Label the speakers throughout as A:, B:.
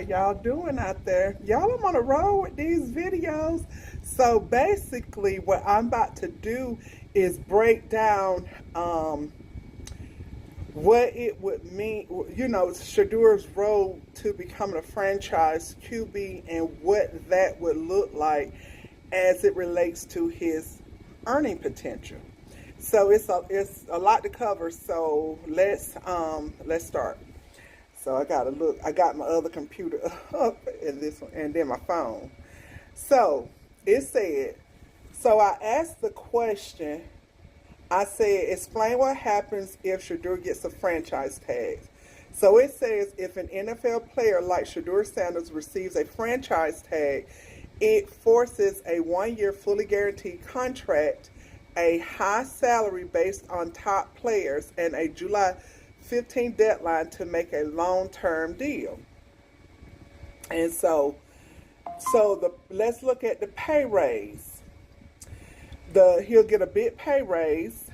A: y'all doing out there? Y'all, I'm on a roll with these videos. So basically what I'm about to do is break down what it would mean, Shedeur's road to becoming a franchise QB and what that would look like as it relates to his earning potential. So it's a lot to cover. So let's start. So I gotta look. I got my other computer up and this one, and then my phone. So it said. So I asked the question. I said, explain what happens if Shedeur gets a franchise tag. So it says if an NFL player like Shedeur Sanders receives a franchise tag, it forces a 1-year fully guaranteed contract, a high salary based on top players, and a July 15th deadline to make a long-term deal. And let's look at the pay raise. He'll get a big pay raise.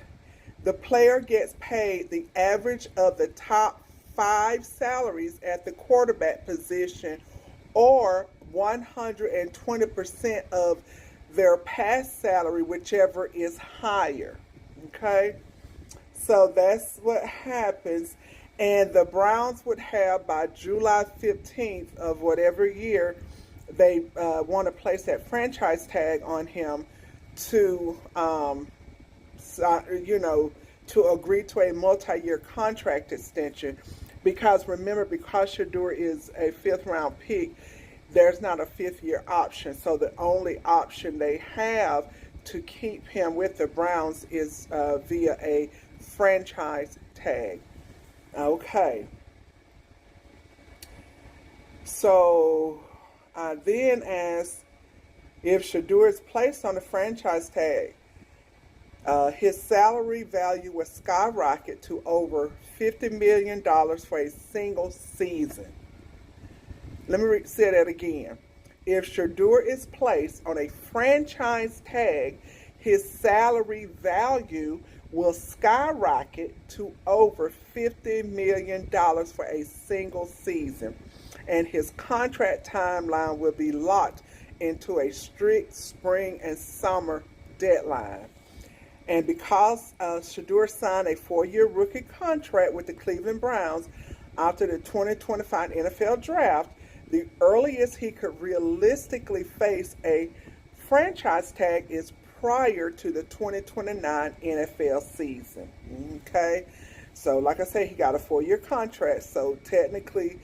A: The player gets paid the average of the top 5 salaries at the quarterback position, or 120% of their past salary, whichever is higher. Okay, so that's what happens. And the Browns would have by July 15th of whatever year they want to place that franchise tag on him to to agree to a multi-year contract extension, because remember, because Shedeur is a 5th round pick, there's not a 5th year option. So the only option they have to keep him with the Browns is via a franchise tag. Okay. So I then asked, if Shedeur is placed on the franchise tag, his salary value will skyrocket to over $50 million for a single season. Let me say that again. If Shedeur is placed on a franchise tag, his salary value will skyrocket to over $50 million for a single season. And his contract timeline will be locked into a strict spring and summer deadline. And because Shedeur signed a 4-year rookie contract with the Cleveland Browns after the 2025 NFL Draft, the earliest he could realistically face a franchise tag is prior to the 2029 NFL season. Okay, so like I said, he got a 4-year contract, so technically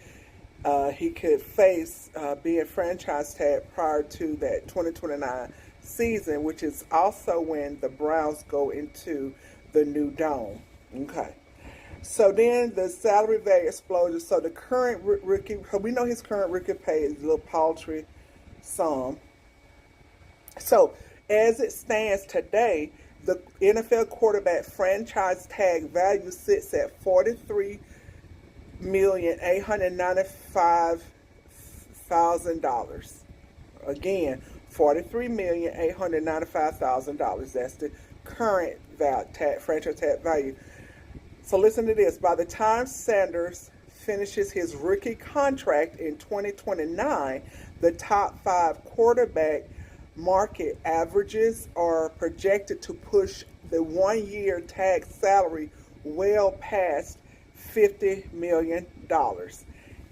A: he could face being franchise tag prior to that 2029 season, which is also when the Browns go into the new dome. Okay. So then the salary value explosion. So the current rookie, we know his current rookie pay is a little paltry sum. So as it stands today, the NFL quarterback franchise tag value sits at $43,895,000. Again, $43,895,000. That's the current franchise tag value. So listen to this. By the time Sanders finishes his rookie contract in 2029, the top 5 quarterback market averages are projected to push the 1-year tag salary well past $50 million.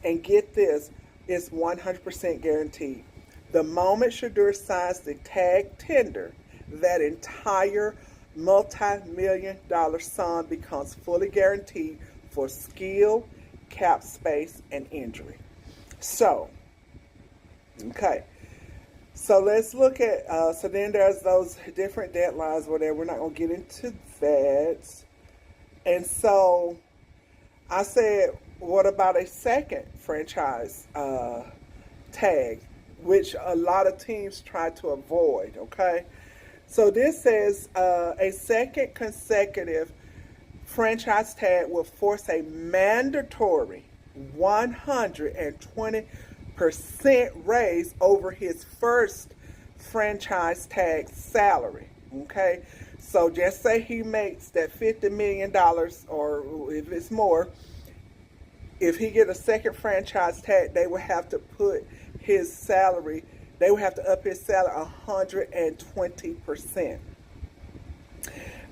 A: And get this, it's 100% guaranteed. The moment Shedeur signs the tag tender, that entire multi-million-dollar sum becomes fully guaranteed for skill, cap space, and injury. So, okay. So let's look at, so then there's those different deadlines, whatever. We're not going to get into that. And so I said, what about a second franchise tag, which a lot of teams try to avoid, okay? So this says a second consecutive franchise tag will force a mandatory 120% raise over his first franchise tag salary, okay? So just say he makes that $50 million, or if it's more, if he get a second franchise tag, they would have to put his salary, they would have to up his salary 120%.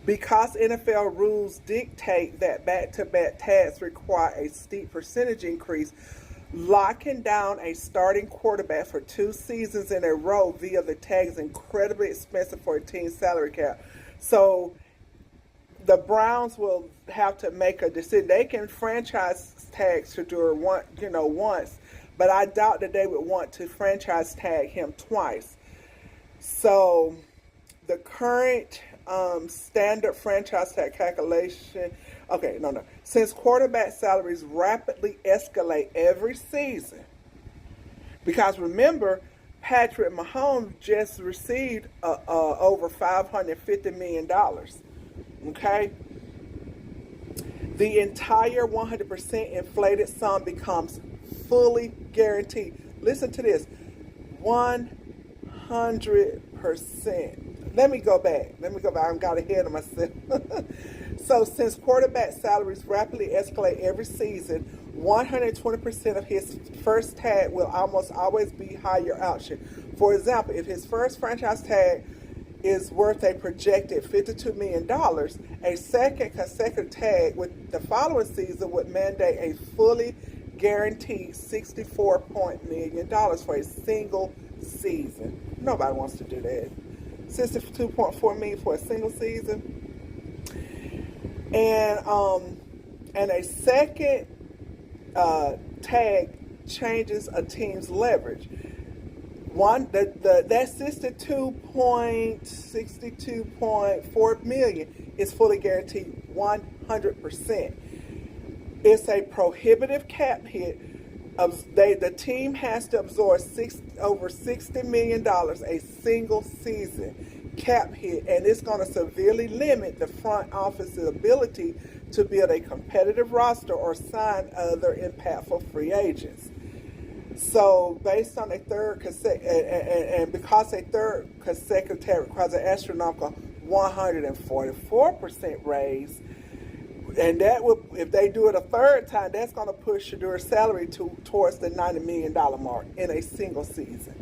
A: Because NFL rules dictate that back-to-back tags require a steep percentage increase, locking down a starting quarterback for 2 seasons in a row via the tag is incredibly expensive for a team's salary cap. So the Browns will have to make a decision. They can franchise tag Shedeur once, but I doubt that they would want to franchise tag him twice. So the current standard franchise tag calculation. Okay, no. Since quarterback salaries rapidly escalate every season, because remember, Patrick Mahomes just received over $550 million. Okay? The entire 100% inflated sum becomes fully guaranteed. Listen to this. 100%. Let me go back. I got ahead of myself. So since quarterback salaries rapidly escalate every season, 120% of his first tag will almost always be higher option. For example, if his first franchise tag is worth a projected $52 million, a second consecutive tag with the following season would mandate a fully guaranteed $64 million for a single season. Nobody wants to do that. $62.4 million for a single season, and a second tag changes a team's leverage. That $62.4 million is fully guaranteed 100%. It's a prohibitive cap hit. The team has to absorb over $60 million a single season cap hit, and it's going to severely limit the front office's ability to build a competitive roster or sign other impactful free agents. So, based on a third and because a third consecutive tag requires an astronomical 144% raise. And that would, if they do it a third time, that's going to push Shedeur's salary towards the $90 million mark in a single season.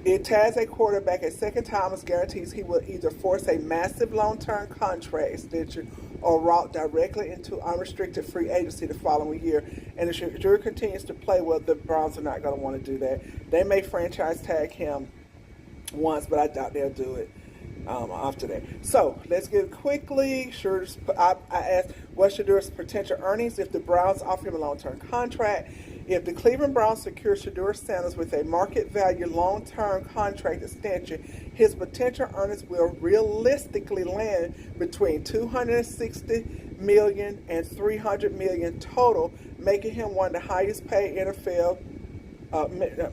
A: It tags a quarterback a second time, as guarantees he will either force a massive long-term contract extension or route directly into unrestricted free agency the following year. And if Shedeur continues to play well, the Browns are not going to want to do that. They may franchise tag him once, but I doubt they'll do it. After that. So let's get quickly. I asked what Shedeur's potential earnings if the Browns offer him a long-term contract. If the Cleveland Browns secure Shedeur Sanders with a market value long-term contract extension, his potential earnings will realistically land between $260 million and $300 million total, making him one of the highest paid NFL.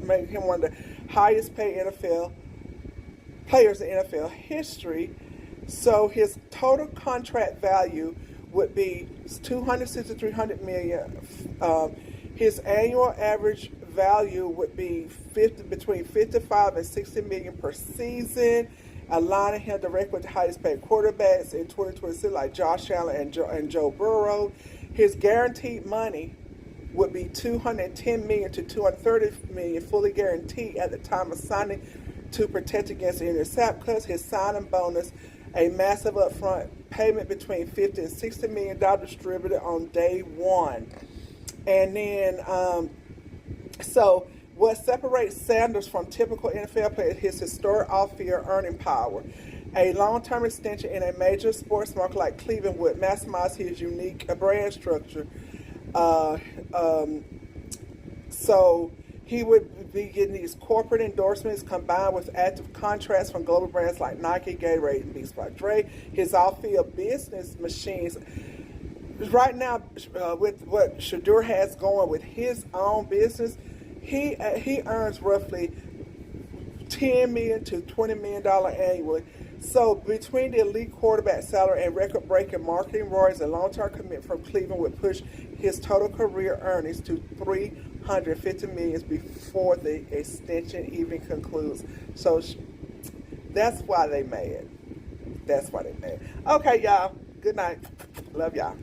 A: Making him one of the highest paid NFL players in NFL history. So his total contract value would be $260 to $300 million. His annual average value would be between $55 and $60 million per season, aligning him directly with the highest paid quarterbacks in 2026, like Josh Allen and Joe Burrow. His guaranteed money would be $210 million to $230 million, fully guaranteed at the time of signing, to protect against intercept cuts. His signing bonus, a massive upfront payment between $50 and $60 million distributed on day one. And then, so what separates Sanders from typical NFL players is his historic off-field earning power. A long-term extension in a major sports market like Cleveland would maximize his unique brand structure. So he would be getting these corporate endorsements combined with active contracts from global brands like Nike, Gatorade, and Beats by Dre. His off-field business machines. Right now, with what Shedeur has going with his own business, he earns roughly $10 million to $20 million annually. So between the elite quarterback salary and record-breaking marketing royalties, a long-term commitment from Cleveland would push his total career earnings to $350 million before the extension even concludes. So that's why they mad. Okay, y'all. Good night. Love y'all.